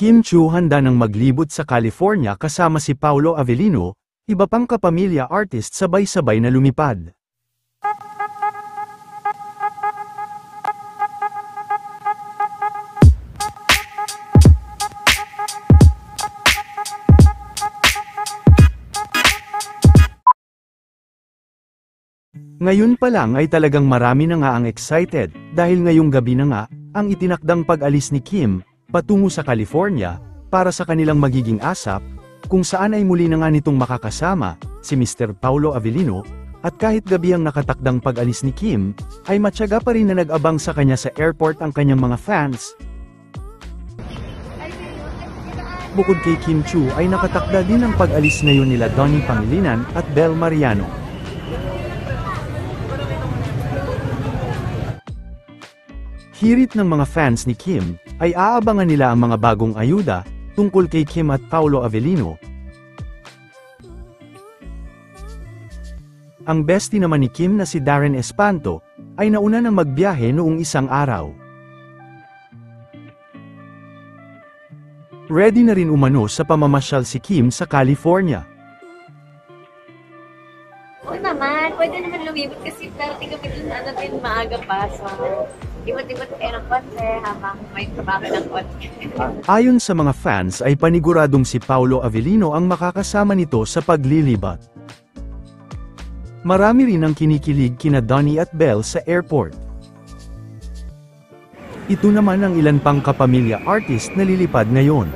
Kim Chu handa nang maglibot sa California kasama si Paolo Avellino, iba pang kapamilya artist sabay-sabay na lumipad. Ngayon pa lang ay talagang marami na nga ang excited, dahil ngayong gabi na nga, ang itinakdang pag-alis ni Kim, patungo sa California, para sa kanilang magiging ASAP, kung saan ay muli na nga nitong makakasama, si Mr. Paolo Avellino, at kahit gabi ang nakatakdang pag-alis ni Kim, ay matyaga pa rin na nag-abang sa kanya sa airport ang kanyang mga fans. Bukod kay Kim Chu ay nakatakda din ang pag-alis ngayon nila Donnie Pangilinan at Bel Mariano. Hirit ng mga fans ni Kim, ay aabangan nila ang mga bagong ayuda, tungkol kay Kim at Paolo Avellino. Ang bestie naman ni Kim na si Darren Espanto, ay nauna nang magbiyahe noong isang araw. Ready na rin umano sa pamamasyal si Kim sa California. Oo naman, pwede naman lumibot kasi darating kami dun din maaga pa, so ibot-ibot kayo ng konti habang may trabaho ng konti. Ayon sa mga fans ay paniguradong si Paolo Avellino ang makakasama nito sa paglilibat. Marami rin ang kinikilig kina Donnie at Bel sa airport. Ito naman ang ilan pang kapamilya artist na lilipad ngayon.